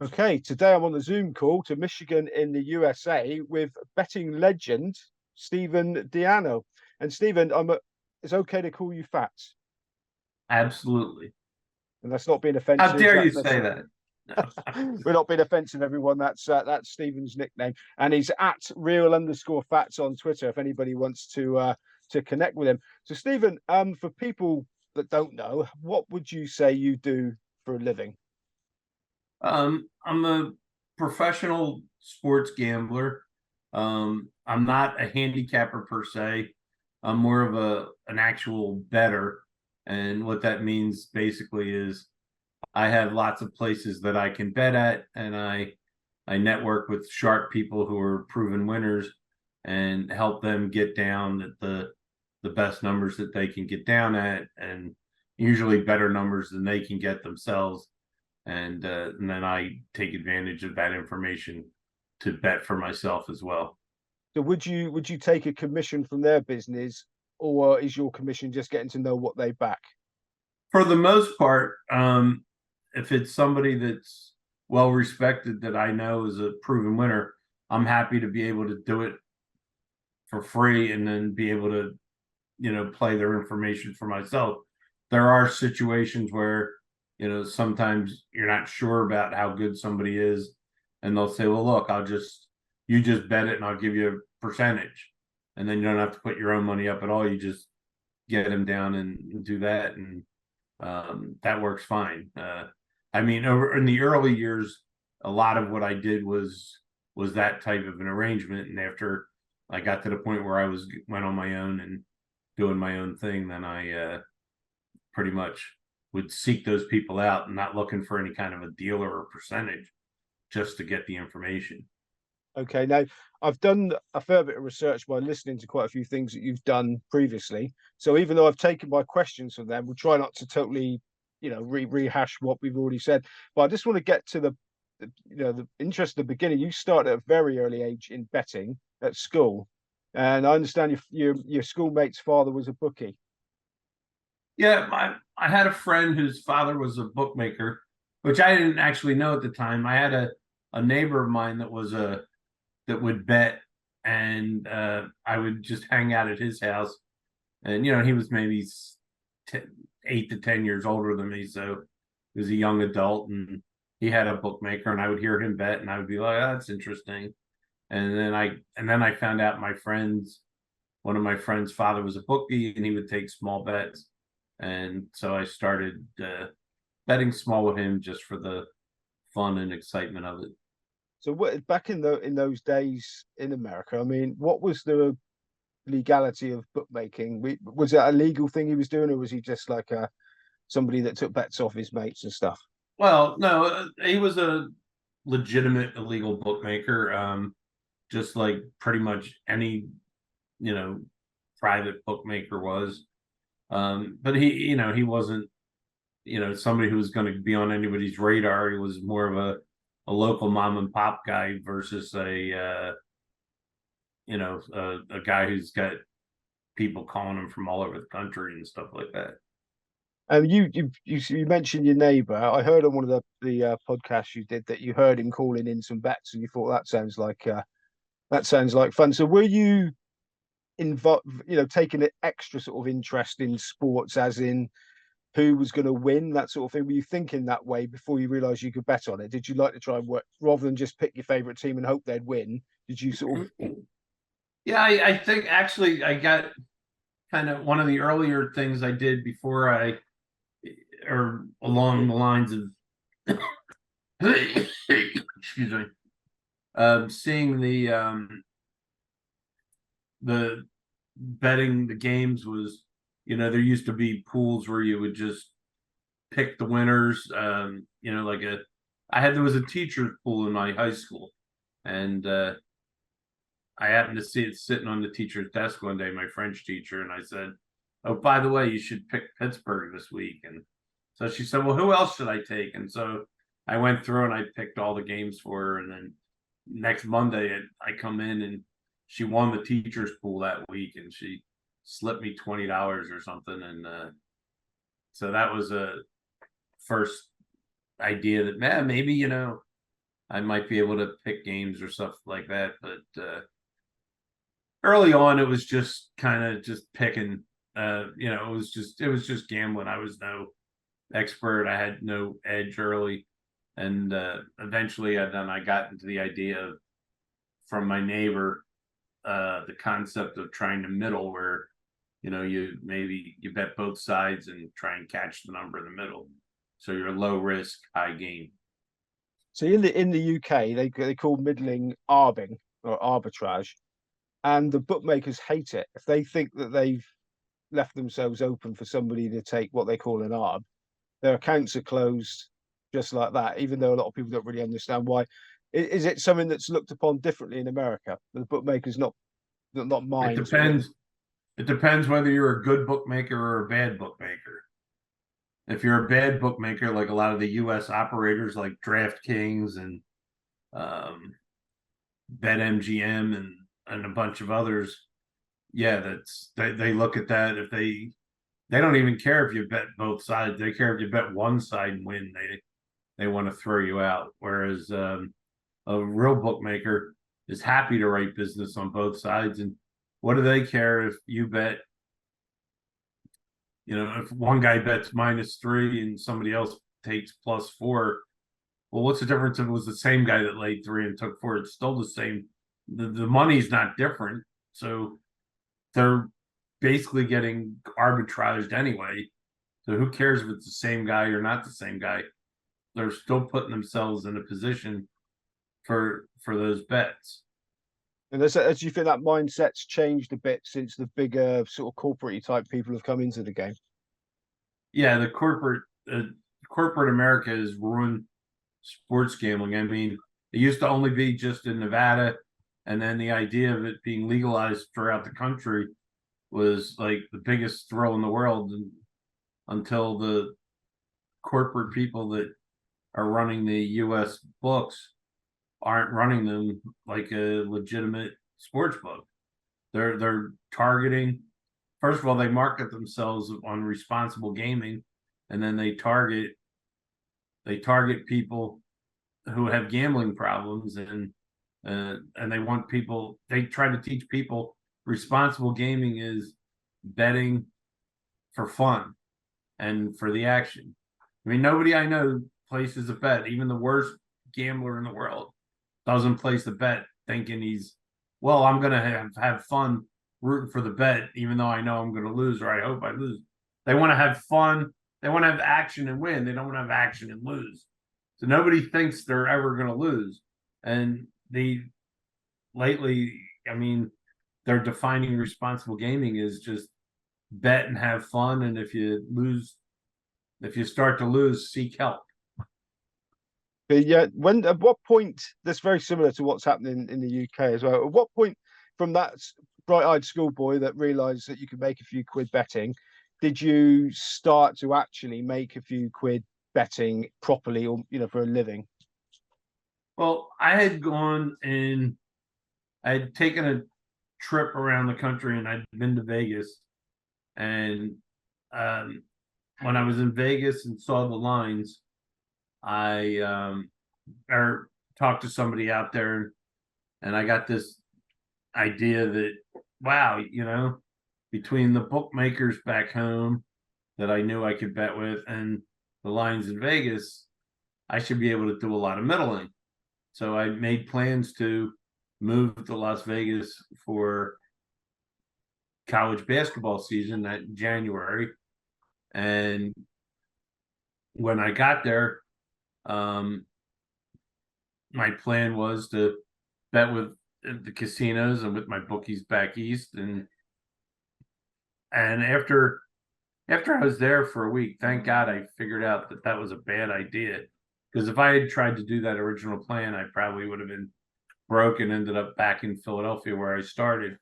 Okay, today I'm on the Zoom call to Michigan in the USA with betting legend Steven Diano. And Steven, it's okay to call you Fats, Absolutely. and that's not being How offensive. dare you say that? No. We're not being offensive, everyone. That's Steven's nickname, and he's at real_Fats on Twitter. If anybody wants to connect with him. So, Steven, for people that don't know, what would you say you do for a living? I'm a professional sports gambler. I'm not a handicapper per se. I'm more of an actual bettor. And what that means basically is I have lots of places that I can bet at, and I network with sharp people who are proven winners and help them get down at the best numbers that they can get down at, and usually better numbers than they can get themselves. And then I take advantage of that information to bet for myself as well. So would you take a commission from their business, or is your commission just getting to know what they back? For the most part, if it's somebody that's well respected that I know is a proven winner, I'm happy to be able to do it for free and then be able to, play their information for myself. There are situations where, sometimes you're not sure about how good somebody is, and they'll say, well, look, you just bet it and I'll give you a percentage. And then you don't have to put your own money up at all. You just get them down and do that. And that works fine. I mean, over in the early years, a lot of what I did was that type of an arrangement. And after I got to the point where went on my own and doing my own thing, then I pretty much would seek those people out and not looking for any kind of a deal or a percentage, just to get the information. Okay, now I've done a fair bit of research by listening to quite a few things that you've done previously. So even though I've taken my questions from them, we'll try not to totally, rehash what we've already said. But I just want to get to the interest at the beginning. You started at a very early age in betting at school, and I understand your schoolmate's father was a bookie. Yeah, I had a friend whose father was a bookmaker, which I didn't actually know at the time. I had a neighbor of mine that would bet, and I would just hang out at his house. And he was maybe 8 to 10 years older than me, so he was a young adult, and he had a bookmaker, and I would hear him bet, and I would be like, oh, that's interesting. And then I found out one of my friend's father was a bookie, and he would take small bets, and so I started betting small with him just for the fun and excitement of it. So what back in those days in America, I mean, what was the legality of bookmaking? Was it a legal thing he was doing, or was he just like somebody that took bets off his mates and stuff? Well, no, he was a legitimate illegal bookmaker, just like pretty much any you know private bookmaker was. But he wasn't somebody who was going to be on anybody's radar. He was more of a local mom and pop guy versus a guy who's got people calling him from all over the country and stuff like that. You mentioned your neighbour. I heard on one of the podcasts you did that you heard him calling in some bets, and you thought that sounds like fun. So were you involved, taking an extra sort of interest in sports, as in who was going to win, that sort of thing? Were you thinking that way before you realised you could bet on it? Did you like to try and work rather than just pick your favourite team and hope they'd win? Did you sort of? Yeah, I think actually I got kind of one of the earlier things I did before or along the lines of, excuse me, seeing the betting the games was, there used to be pools where you would just pick the winners. There was a teacher's pool in my high school, and I happened to see it sitting on the teacher's desk one day, my French teacher, and I said, oh, by the way, you should pick Pittsburgh this week. And so she said, well, who else should I take? And so I went through and I picked all the games for her. And then next Monday, I come in and she won the teacher's pool that week, and she slipped me $20 or something. And so that was a first idea that, man, maybe, I might be able to pick games or stuff like that. But early on, it was just kind of just picking. It was just gambling. I was no expert. I had no edge early, and eventually, then I got into the idea of, from my neighbor, the concept of trying to middle, where you bet both sides and try and catch the number in the middle, so you're low risk, high gain. So in the UK, they call middling arbing or arbitrage, and the bookmakers hate it. If they think that they've left themselves open for somebody to take what they call an arb, their accounts are closed just like that, even though a lot of people don't really understand why. Is it something that's looked upon differently in America? The bookmakers not It mind sort of. depends. It depends whether you're a good bookmaker or a bad bookmaker. If you're a bad bookmaker, like a lot of the U.S. operators, like DraftKings and um, BetMGM and a bunch of others, yeah, they look at that. If they don't even care if you bet both sides. They care if you bet one side and win. They want to throw you out. Whereas a real bookmaker is happy to write business on both sides. And what do they care if you bet? If one guy bets -3 and somebody else takes +4, well, what's the difference if it was the same guy that laid 3 and took 4? It's still the same. The money's not different. So they're basically getting arbitraged anyway. So who cares if it's the same guy or not the same guy? They're still putting themselves in a position for those bets. And as you think that mindset's changed a bit since the bigger sort of corporate type people have come into the game. Yeah, the corporate America has ruined sports gambling. I mean, it used to only be just in Nevada, and then the idea of it being legalized throughout the country was like the biggest thrill in the world, until the corporate people that are running the U.S. books aren't running them like a legitimate sports book. They're targeting. First of all, they market themselves on responsible gaming, and then they target people who have gambling problems, and they want people. They try to teach people responsible gaming is betting for fun and for the action. I mean, nobody I know places a bet. Even the worst gambler in the world doesn't place a bet thinking I'm going to have fun rooting for the bet, even though I know I'm going to lose, or I hope I lose. They want to have fun. They want to have action and win. They don't want to have action and lose. So nobody thinks they're ever going to lose. And lately, I mean, they're defining responsible gaming as just bet and have fun. And if you start to lose, seek help. But yeah, at what point, that's very similar to what's happening in the UK as well. At what point from that bright-eyed schoolboy that realized that you could make a few quid betting, did you start to actually make a few quid betting properly, or for a living? Well, I had taken a trip around the country, and I'd been to Vegas. And when I was in Vegas and saw the lines, I or talked to somebody out there, and I got this idea that, wow, between the bookmakers back home that I knew I could bet with and the lines in Vegas, I should be able to do a lot of middling. So I made plans to move to Las Vegas for college basketball season that January. And when I got there, my plan was to bet with the casinos and with my bookies back east. And after I was there for a week, thank God I figured out that was a bad idea. Because if I had tried to do that original plan, I probably would have been broke and ended up back in Philadelphia where I started.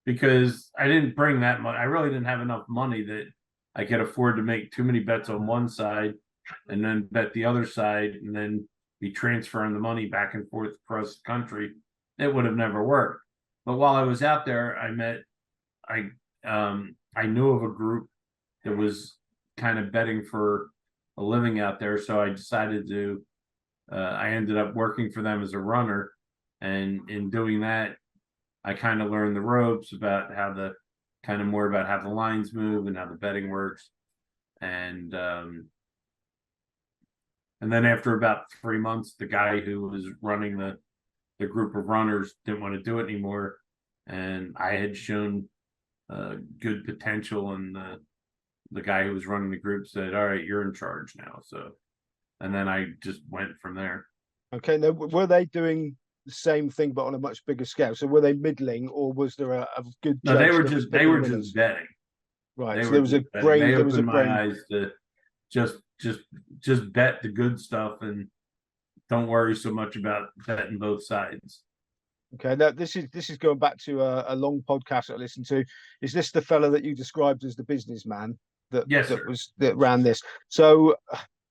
Because I didn't bring that much. I really didn't have enough money that I could afford to make too many bets on one side and then bet the other side and then be transferring the money back and forth across the country. It would have never worked. But while I was out there, I knew of a group that was kind of betting for a living out there. So I decided to I ended up working for them as a runner, and in doing that, I kind of learned the ropes about how the kind of more about how the lines move and how the betting works, and and then after about 3 months, the guy who was running the group of runners didn't want to do it anymore, and I had shown good potential, and the guy who was running the group said, "All right, you're in charge now." So, and then I just went from there. Okay. Now, were they doing the same thing but on a much bigger scale? So were they middling, or was there a good No, chance that was they picking were just winners? betting. Right. They So were there was a just betting. brain. They There was a opened brain. my eyes to just just just bet the good stuff and don't worry so much about betting both sides. Okay. Now this is going back to a long podcast I listened to. Is this the fella that you described as the businessman that Yes, sir. that ran this? So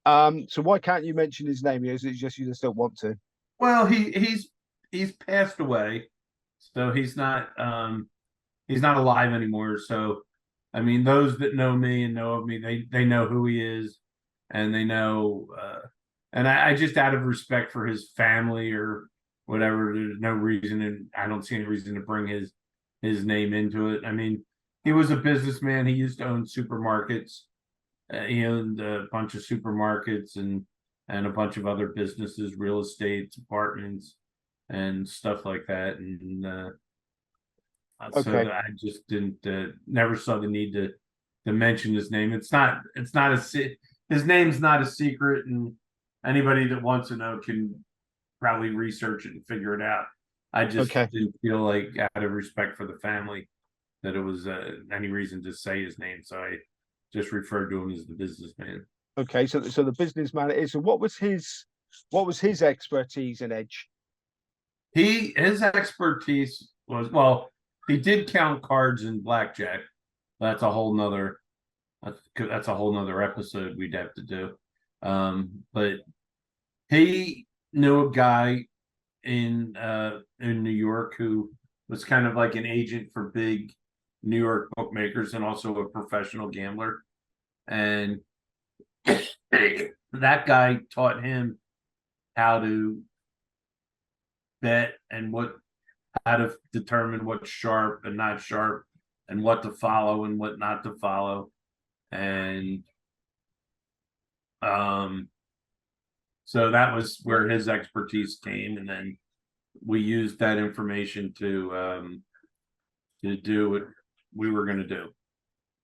so why can't you mention his name? Is it just you just don't want to? Well, he's passed away, so he's not alive anymore. So, I mean, those that know me and know of me, they know who he is, and they know. And I just out of respect for his family or whatever, there's no reason, and I don't see any reason to bring his name into it. I mean, he was a businessman. He used to own supermarkets. He owned a bunch of supermarkets and a bunch of other businesses, real estate, apartments, and stuff like that. And so Okay. that I just didn't never saw the need to mention his name. It's not his name's not a secret, and anybody that wants to know can probably research it and figure it out. I just Okay. didn't feel like out of respect for the family that it was any reason to say his name, so I just referred to him as the businessman. Okay. So the businessman it is. So what was his expertise and edge? His expertise was, well, he did count cards in blackjack. That's a whole nother that's a whole nother episode we'd have to do. But he knew a guy in New York who was kind of like an agent for big New York bookmakers and also a professional gambler. And that guy taught him how to bet and what how to determine what's sharp and not sharp and what to follow and what not to follow. And um so that was where his expertise came, and then we used that information to do what we were going to do.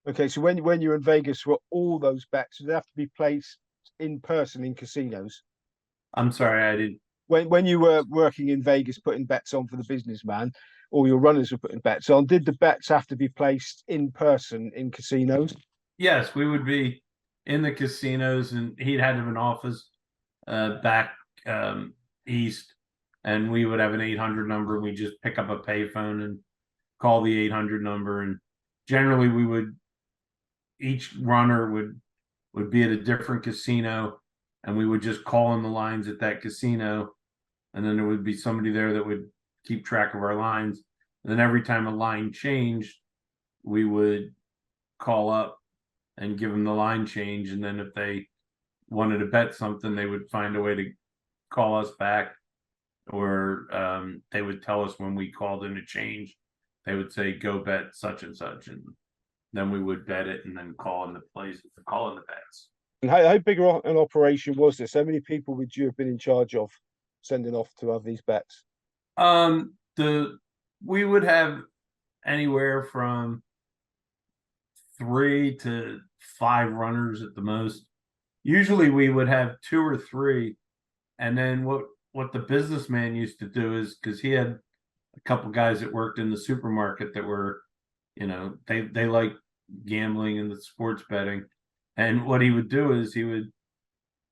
Okay. So when you're in Vegas, were all those bets they have to be placed in person in casinos? I'm sorry, I did. When you were working in Vegas putting bets on for the businessman, or your runners were putting bets on, did the bets have to be placed in person in casinos? Yes, we would be in the casinos, and he'd have an office back east, and we would have an 800 number, and we just pick up a payphone and call the 800 number, and generally we would each runner would be at a different casino, and we would just call in the lines at that casino, and then there would be somebody there that would keep track of our lines. And then every time a line changed, we would call up and give them the line change. And then if they wanted to bet something, they would find a way to call us back, or they would tell us when we called in a change. They would say, "Go bet such and such," and then we would bet it and then call in the place, call in the bets. And how big an operation was this? How many people would you have been in charge of sending off to have these bets? The we would have anywhere from 3 to 5 runners at the most. Usually we would have 2 or 3, and then what the businessman used to do is, because he had a couple guys that worked in the supermarket that were, they like gambling and the sports betting, and what he would do is he would,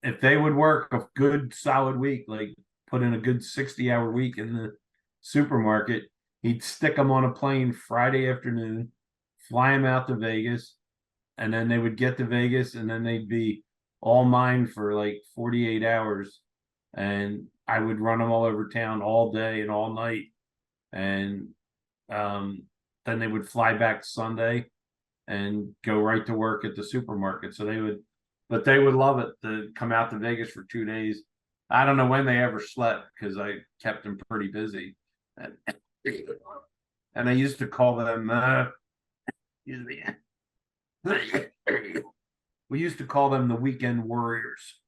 if they would work a good solid week, like put in a good 60-hour week in the supermarket, he'd stick them on a plane Friday afternoon, fly them out to Vegas, and then they would get to Vegas, and then they'd be all mine for like 48 hours. And I would run them all over town all day and all night. And then they would fly back Sunday and go right to work at the supermarket. So they would, but they would love it to come out to Vegas for 2 days I don't know when they ever slept because I kept them pretty busy. And I used to call them, excuse me. We used to call them the weekend warriors.